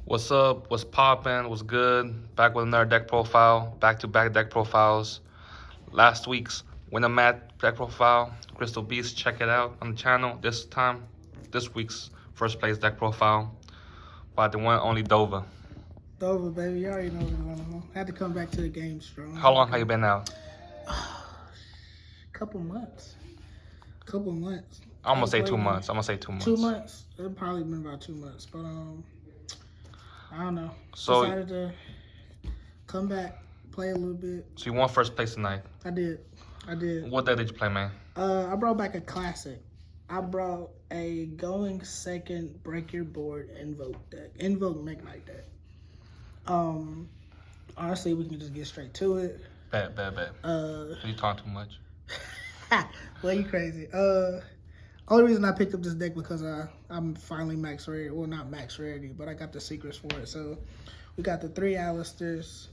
What's up? What's poppin'? What's good? Back with another deck profile. Back-to-back deck profiles. Last week's Winner Mat deck profile. Crystal Beast, check it out on the channel. This week's first place deck profile by the one only Dova. Dover, baby, you already know what's going on. Had to come back to the game strong. How long have you been out? Couple months. Couple months. I'm gonna say 2 months. 2 months. It probably been about 2 months, but I don't know. So decided to come back, play a little bit. So you won first place tonight. I did. What deck did you play, man? I brought back a classic. I brought a going second break your board Invoked Mekk Knight deck. Honestly, we can just get straight to it. Bet. You talk too much. Well, you crazy. Only reason I picked up this deck because I'm finally max ready. Well, not max ready, but I got the secrets for it. So we got the 3 Alistairs,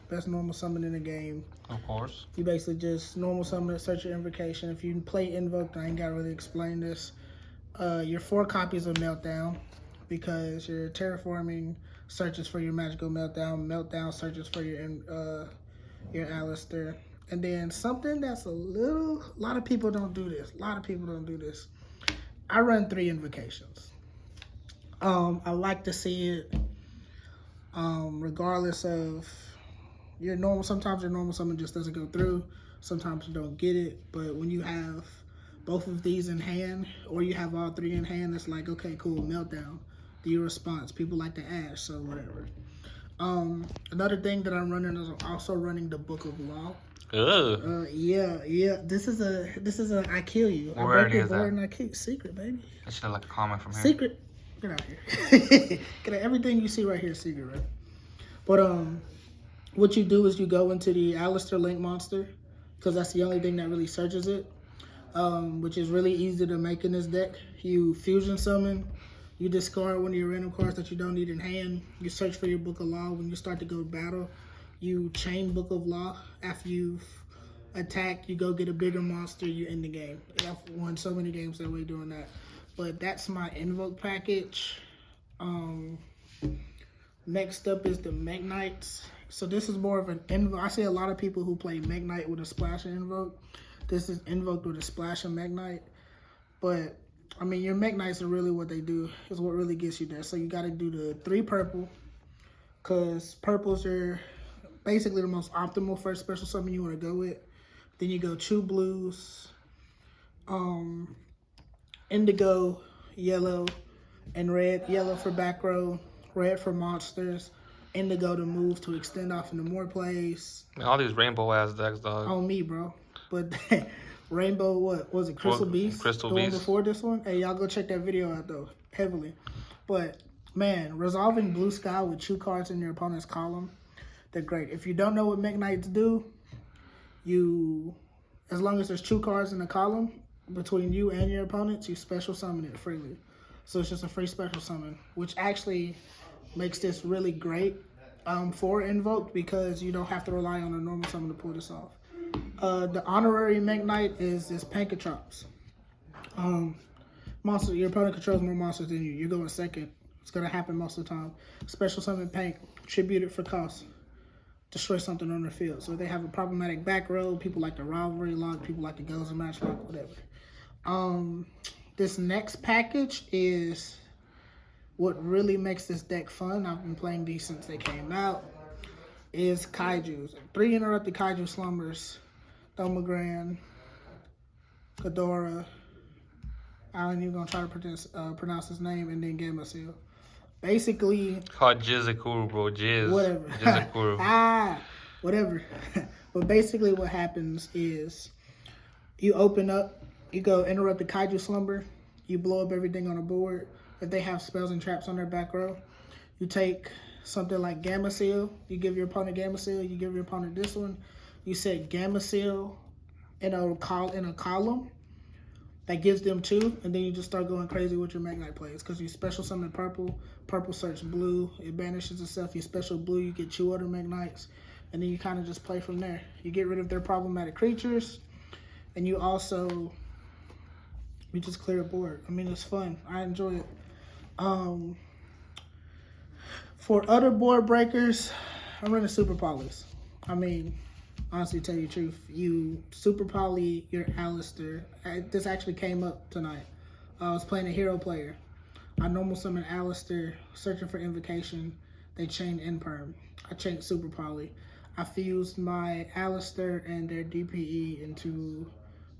best normal summon in the game. Of course. You basically just normal summon it, search your invocation. If you play Invoked, I ain't got to really explain this. Your 4 copies of Meltdown, because your terraforming searches for your magical Meltdown. Meltdown searches for your Alistair. And then something that's a lot of people don't do this. I run 3 invocations. I like to see it, regardless of sometimes your normal summon just doesn't go through. Sometimes you don't get it. But when you have both of these in hand, or you have all 3 in hand, it's like, okay, cool, Meltdown. Do your response. People like to ash, so whatever. Another thing that I'm running is I'm also running the Book of Law. Yeah. This is a I kill you. Where I break your is board that? and I kill secret, baby. I should have like a comment from here. Secret. Get out here. Get out. Everything you see right here is secret, right? But what you do is you go into the Alistair Link monster, because that's the only thing that really searches it. Which is really easy to make in this deck. You fusion summon. You discard one of your random cards that you don't need in hand. You search for your Book of Law. When you start to go to battle, you chain Book of Law. After you've attacked, you go get a bigger monster, you end the game. I've won so many games that way doing that. But that's my Invoke package. Next up is the Mekk Knights. So this is more of an Invoke. I see a lot of people who play Mekk Knight with a splash of Invoke. This is Invoked with a splash of Mekk Knight. But I mean, your Mekk Knights are really what they do. Is what really gets you there. So you got to do the 3 purple, because purples are basically the most optimal first special summon you want to go with. Then you go 2 blues, indigo, yellow, and red. Yellow for back row, red for monsters, indigo to move to extend off into more plays. Man, all these rainbow ass decks, dog. On me, bro. But Rainbow, what was it? Crystal Beast? Crystal Beast. Beast. Before this one? Hey, y'all go check that video out, though, heavily. But, man, resolving blue sky with 2 cards in your opponent's column, they're great. If you don't know what Mekk Knights do, as long as there's 2 cards in the column between you and your opponents, you special summon it freely. So it's just a free special summon, which actually makes this really great for Invoked, because you don't have to rely on a normal summon to pull this off. The honorary Mekk Knight is Pankatrops. Monster, your opponent controls more monsters than you. You're going second. It's going to happen most of the time. Special summon Pank, tribute it for cost. Destroy something on their field. So if they have a problematic back row, people like the rivalry lock, people like the goes and match lock, whatever. This next package is what really makes this deck fun. I've been playing these since they came out. Is Kaijus. 3 interrupted Kaiju slumbers. Thomagran, Ghidorah. I ain't even gonna try to pronounce his name, and then Gamma-Seal. Basically, Called Jizakuru, bro. Whatever. Jizakuru. Whatever. But basically what happens is you open up, you go interrupt the Kaiju Slumber, you blow up everything on the board. If they have spells and traps on their back row, you take something like Gamma-Seal, you give your opponent Gamma-Seal, you give your opponent this one, you set Gamma-Seal in a column that gives them 2, and then you just start going crazy with your Mekk Knight plays, because you special summon purple search blue, it banishes itself, you special blue, you get 2 other Mekk Knights, and then you kind of just play from there. You get rid of their problematic creatures, and you just clear a board. I mean, it's fun. I enjoy it. For other board breakers, I'm running super polys. I mean, honestly, tell you the truth, you super poly your Alistair. This actually came up tonight. I was playing a hero player. I normal summon Alistair, searching for invocation. They chained Imperm. I chained super poly. I fused my Alistair and their DPE into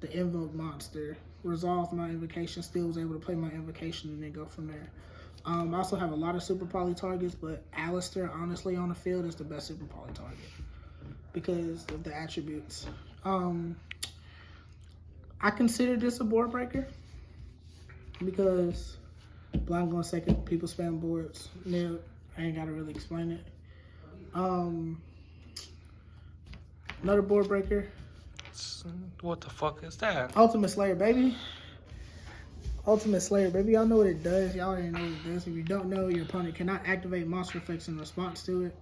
the Invoked monster. Resolved my invocation, still was able to play my invocation and then go from there. I also have a lot of super poly targets, but Alistair, honestly, on the field is the best super poly target because of the attributes. I consider this a board breaker because blind going second, people spam boards. No, I ain't gotta really explain it. Another board breaker. What the fuck is that? Ultimate Slayer, baby. Ultimate Slayer, baby. Y'all know what it does. Y'all already know what it does. If you don't know, your opponent cannot activate monster effects in response to it.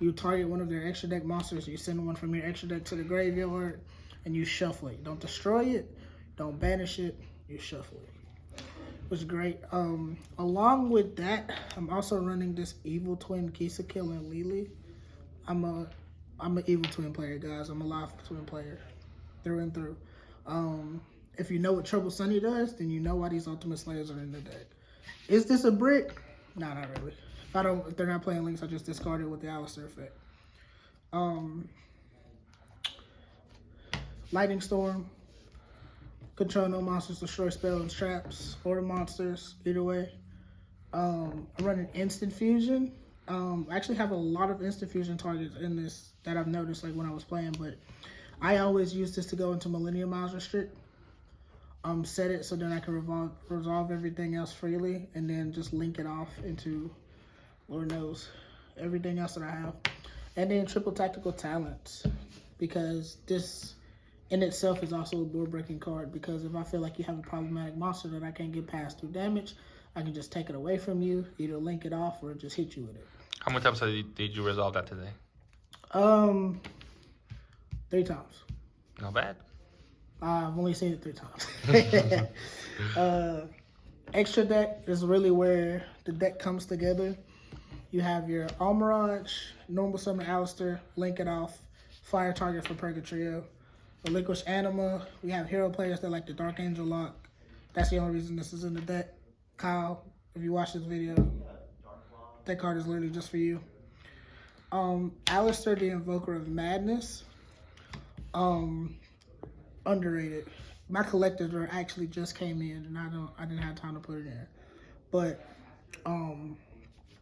You target one of their extra deck monsters. You send one from your extra deck to the graveyard, and you shuffle it. You don't destroy it. Don't banish it. You shuffle it. Which is great. Along with that, I'm also running this Evil Twin Kisa Kill and Lily. I'm an Evil Twin player, guys. I'm a live Twin player, through and through. If you know what Trouble Sunny does, then you know why these Ultimate Slayers are in the deck. Is this a brick? No, not really. If they're not playing links, I just discard it with the Alistair effect. Lightning Storm. Control no monsters, destroy spells and traps, or monsters, either way. I'm running Instant Fusion. I actually have a lot of Instant Fusion targets in this that I've noticed like when I was playing, but I always use this to go into Millennium Miles Restrict. Set it so then I can resolve everything else freely and then just link it off into, Lord knows, everything else that I have. And then Triple Tactical Talents, because this in itself is also a board breaking card, because if I feel like you have a problematic monster that I can't get past through damage, I can just take it away from you, either link it off or just hit you with it. How many times did you resolve that today? 3 times. Not bad. I've only seen it 3 times. Extra deck is really where the deck comes together. You have your Almirage, normal summon Alistair, link it off, fire target for Purgatrio. Relinquish Anima. We have hero players that like the Dark Angel lock. That's the only reason this is in the deck. Kyle, if you watch this video, that card is literally just for you. Alistair, the Invoker of Madness. Underrated. My collectors are actually just came in, and I didn't have time to put it in. But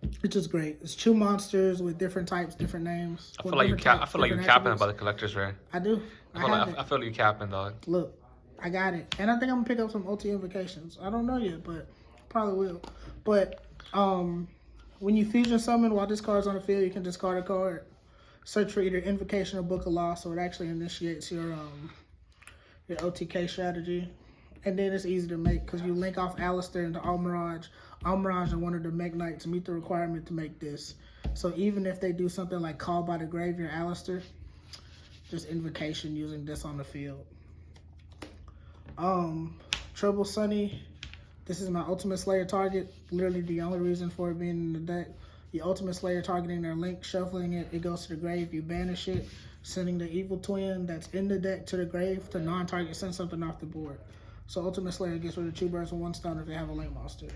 it's just great. It's 2 monsters with different types, different names. I feel like you're capping about the collectors, right? I do. I feel like you're capping, dog. Look, I got it, and I think I'm gonna pick up some OT invocations. I don't know yet, but probably will. But when you fusion summon while this card's on the field, you can discard a card, search for either invocation or Book of Law, so it actually initiates your OTK strategy. And then it's easy to make because you link off Alistair into Almirage. Almirage and one of the Mekk Knights to meet the requirement to make this. So even if they do something like Call by the Grave your Alistair, just invocation using this on the field. Trouble Sunny. This is my Ultimate Slayer target. Literally the only reason for it being in the deck. The Ultimate Slayer targeting their link, shuffling it, it goes to the grave, you banish it, sending the Evil Twin that's in the deck to the grave to non-target, send something off the board. So Ultimate Slayer gets rid of 2 birds with 1 stone if they have a link monster.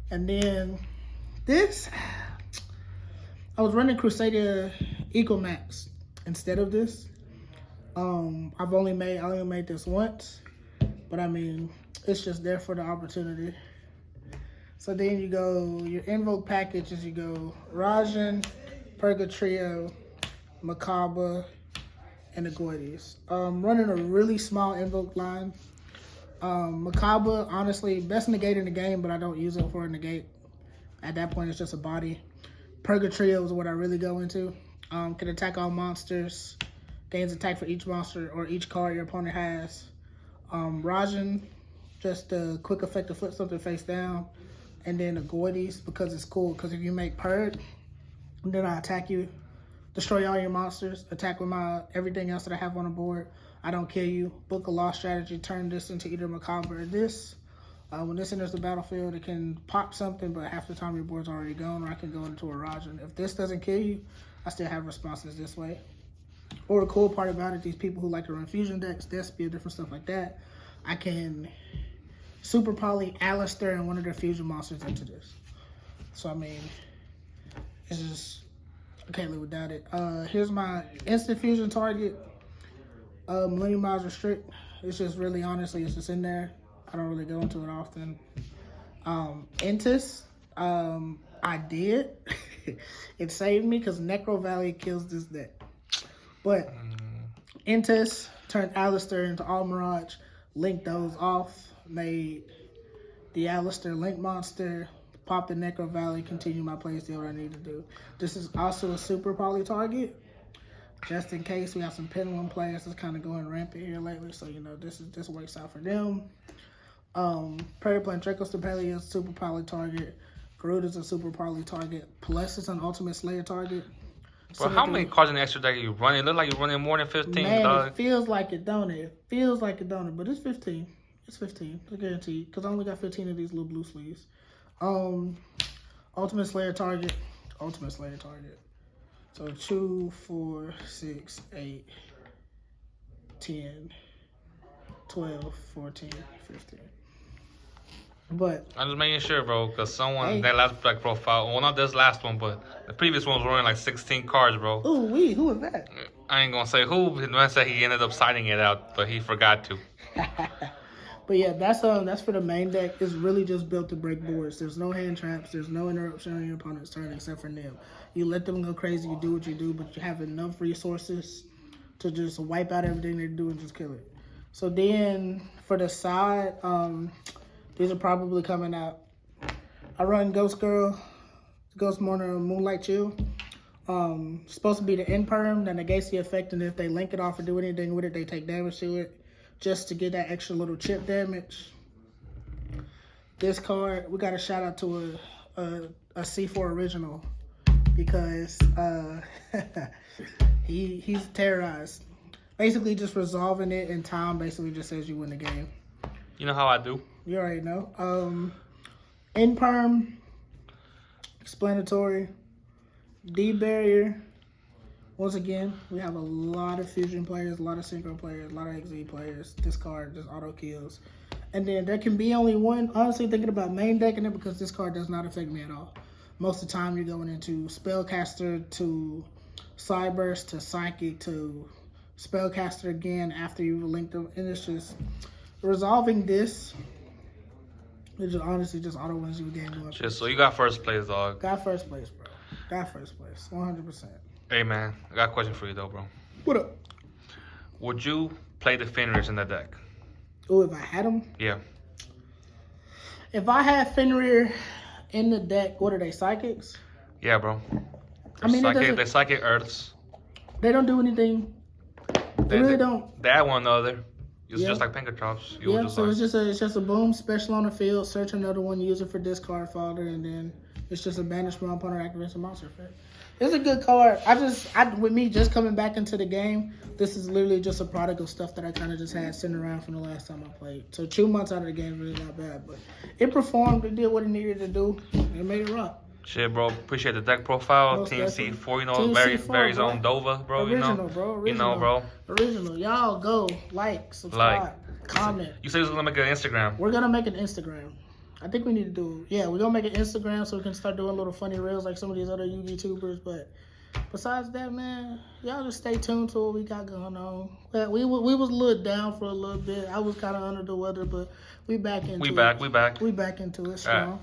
And then this, I was running Crusader Ecomax instead of this. I only made this once, but I mean, it's just there for the opportunity. So then you go, your Invoke package is you go Rajan, Purgatrio, Macabre, and the Goides. Running a really small Invoke line. Macabre, honestly, best negate in the game, but I don't use it for a negate. At that point, it's just a body. Purgatrio is what I really go into. Can attack all monsters. Gains attack for each monster or each card your opponent has. Rajan, just a quick effect to flip something face down. And then the Goides, because it's cool. Because if you make Purg, then I attack you, destroy all your monsters, attack with my everything else that I have on the board. I don't kill you. Book a Law strategy, turn this into either Macabre or this. When this enters the battlefield, it can pop something, but half the time your board's already gone, or I can go into a Rajan. If this doesn't kill you, I still have responses this way. Or the cool part about it, these people who like to run fusion decks, Despia, different stuff like that, I can super poly Alistair and one of their fusion monsters into this. So I mean, it's just I can't live without it. Here's my instant fusion target. Millennium Miles Restrict. It's just really honestly, it's just in there. I don't really go into it often. Intis, I did. It saved me because Necro Valley kills this deck. But Intis turned Alistair into All Mirage, linked those off, made the Alistair Link monster, pop the Necro Valley, continue my plays, do what I need to do. This is also a super poly target, just in case we have some Pendulum players that's kind of going rampant here lately. So, you know, this works out for them. Prairie Plant Draco Stapelia is a super poly target. Garuda's a super poly target. Plus it's an Ultimate Slayer target. Bro, how many cards in the extra deck are you running? It look like you're running more than 15, Man, dog. it feels like it, don't it? It feels like it, don't it? But it's 15. It's 15. I guarantee. Because I only got 15 of these little blue sleeves. Ultimate Slayer target. Ultimate Slayer target. So 2, 4, 6, 8, 10, 12, 14, 15. But I'm just making sure, bro, because someone, that last deck profile, well, not this last one, but the previous one was running like 16 cards, bro. Ooh, who was that? I ain't going to say who, but I say he ended up signing it out, but he forgot to. But yeah, that's for the main deck. It's really just built to break boards. There's no hand traps. There's no interruption on your opponent's turn except for them. You let them go crazy. You do what you do, but you have enough resources to just wipe out everything they do and just kill it. So then for the side, these are probably coming out. I run Ghost Girl, Ghost Mourner, Moonlight Chill. Supposed to be the end perm that negates the effect, and if they link it off or do anything with it, they take damage to it, just to get that extra little chip damage. This card, we got a shout out to a C4 original because he's terrorized. Basically, just resolving it in time basically just says you win the game. You know how I do? You already know. End perm, explanatory, D barrier. Once again, we have a lot of fusion players, a lot of synchro players, a lot of XZ players. This card just auto kills. And then there can be only one. Honestly, thinking about main decking it because this card does not affect me at all. Most of the time, you're going into Spellcaster to Cyburst to Psychic to Spellcaster again after you've linked them. And it's just resolving this. It just honestly just auto wins you a game. Just so you got first place, dog. Got first place, bro. Got first place, 100%. Hey, man, I got a question for you, though, bro. What up? Would you play the Fenrirs in the deck? Oh, if I had them? Yeah. If I had Fenrir in the deck, what are they, Psychics? Yeah, bro. I mean, they're Psychic Earths. They don't do anything. They really don't. They add one another. It's Yeah. just like Pinkertops. Yeah, so it's just a boom, special on the field, search another one, use it for discard fodder, and then it's just a banishment on opponent activates a monster effect. It's a good card. With me just coming back into the game, this is literally just a product of stuff that I kind of just had sitting around from the last time I played. So 2 months out of the game is really not bad, but it performed, it did what it needed to do, it made it rock. Shit, bro. Appreciate the deck profile. Most Team definitely. C4, you know, Team very, C4, very bro. own Dova, bro. Original, bro. Original. You know, bro. Original. Y'all go, like, subscribe, comment. You said you was going to make an Instagram. We're going to make an Instagram. I think we need to do, we're going to make an Instagram so we can start doing little funny reels like some of these other YouTubers. But besides that, man, y'all just stay tuned to what we got going on. We was a little down for a little bit. I was kind of under the weather, but we back into it. We back. We back into it strong.